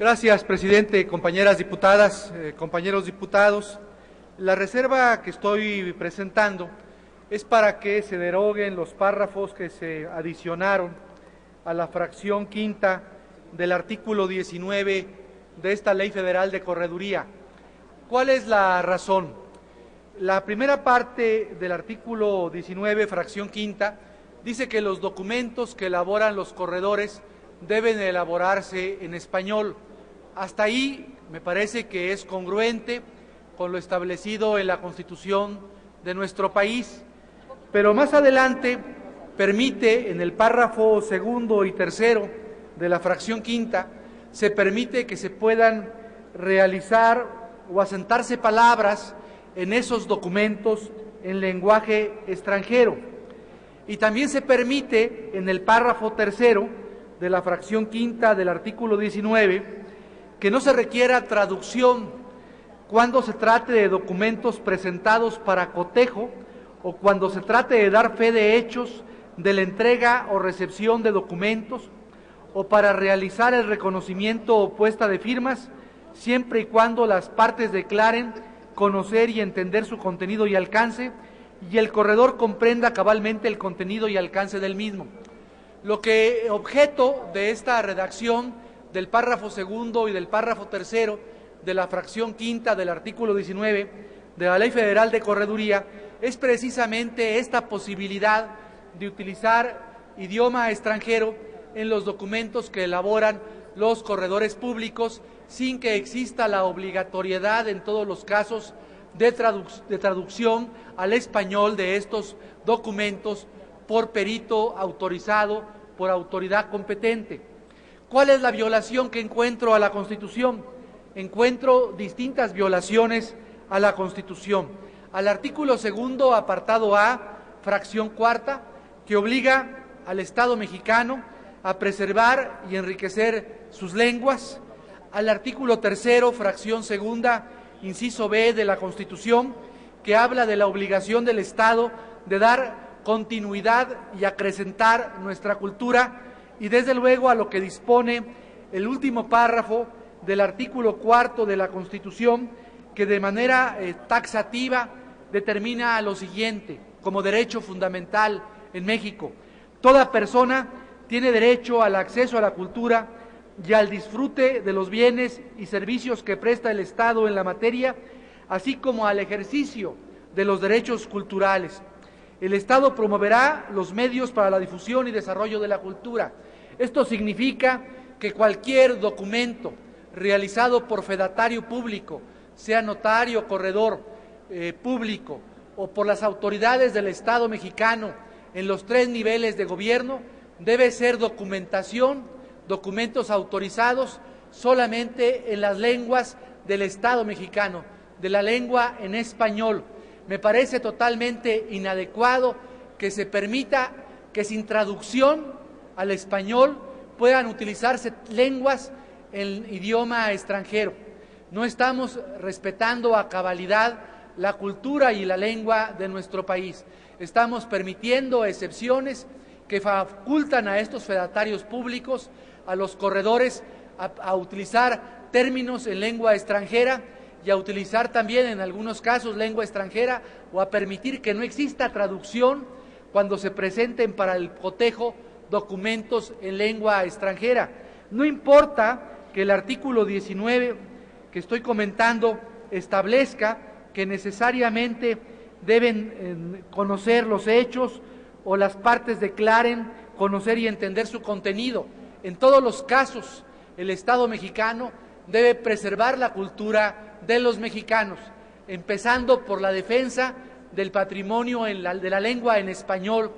Gracias, presidente, compañeras diputadas, compañeros diputados. La reserva que estoy presentando es para que se deroguen los párrafos que se adicionaron a la fracción quinta del artículo 19 de esta Ley Federal de Correduría. ¿Cuál es la razón? La primera parte del artículo 19, fracción quinta, dice que los documentos que elaboran los corredores deben elaborarse en español. Hasta ahí me parece que es congruente con lo establecido en la Constitución de nuestro país, pero más adelante permite, en el párrafo segundo y tercero de la fracción quinta, se permite que se puedan realizar o asentarse palabras en esos documentos en lenguaje extranjero. Y también se permite, en el párrafo tercero de la fracción quinta del artículo 19, que no se requiera traducción cuando se trate de documentos presentados para cotejo o cuando se trate de dar fe de hechos de la entrega o recepción de documentos o para realizar el reconocimiento o puesta de firmas, siempre y cuando las partes declaren conocer y entender su contenido y alcance y el corredor comprenda cabalmente el contenido y alcance del mismo. Lo que objeto de esta redacción del párrafo segundo y del párrafo tercero de la fracción quinta del artículo 19 de la Ley Federal de Correduría es precisamente esta posibilidad de utilizar idioma extranjero en los documentos que elaboran los corredores públicos sin que exista la obligatoriedad en todos los casos de traducción al español de estos documentos por perito autorizado por autoridad competente. ¿Cuál es la violación que encuentro a la Constitución? Encuentro distintas violaciones a la Constitución. Al artículo segundo, apartado A, fracción cuarta, que obliga al Estado mexicano a preservar y enriquecer sus lenguas. Al artículo tercero, fracción segunda, inciso B de la Constitución, que habla de la obligación del Estado de dar continuidad y acrecentar nuestra cultura, y desde luego a lo que dispone el último párrafo del artículo cuarto de la Constitución, que de manera taxativa determina lo siguiente como derecho fundamental en México: toda persona tiene derecho al acceso a la cultura y al disfrute de los bienes y servicios que presta el Estado en la materia, así como al ejercicio de los derechos culturales. El Estado promoverá los medios para la difusión y desarrollo de la cultura. Esto significa que cualquier documento realizado por fedatario público, sea notario, corredor público o por las autoridades del Estado mexicano en los 3 niveles de gobierno, debe ser documentos autorizados solamente en las lenguas del Estado mexicano, de la lengua en español. Me parece totalmente inadecuado que se permita que sin traducción al español puedan utilizarse lenguas en idioma extranjero. No estamos respetando a cabalidad la cultura y la lengua de nuestro país. Estamos permitiendo excepciones que facultan a estos fedatarios públicos, a los corredores, a utilizar términos en lengua extranjera y a utilizar también en algunos casos lengua extranjera, o a permitir que no exista traducción cuando se presenten para el cotejo documentos en lengua extranjera. No importa que el artículo 19 que estoy comentando establezca que necesariamente deben conocer los hechos o las partes declaren conocer y entender su contenido. En todos los casos, el Estado mexicano debe preservar la cultura de los mexicanos, empezando por la defensa del patrimonio de la lengua en español,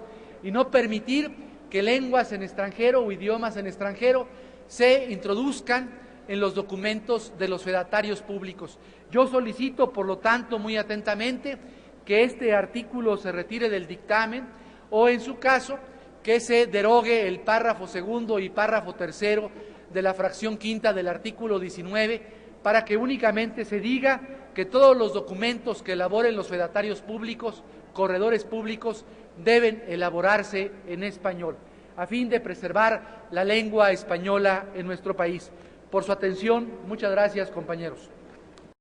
y no permitir que lenguas en extranjero o idiomas en extranjero se introduzcan en los documentos de los fedatarios públicos. Yo solicito, por lo tanto, muy atentamente, que este artículo se retire del dictamen, o en su caso, que se derogue el párrafo segundo y párrafo tercero de la fracción quinta del artículo 19, para que únicamente se diga que todos los documentos que elaboren los fedatarios públicos, corredores públicos, deben elaborarse en español, a fin de preservar la lengua española en nuestro país. por su atención. Muchas gracias, compañeros.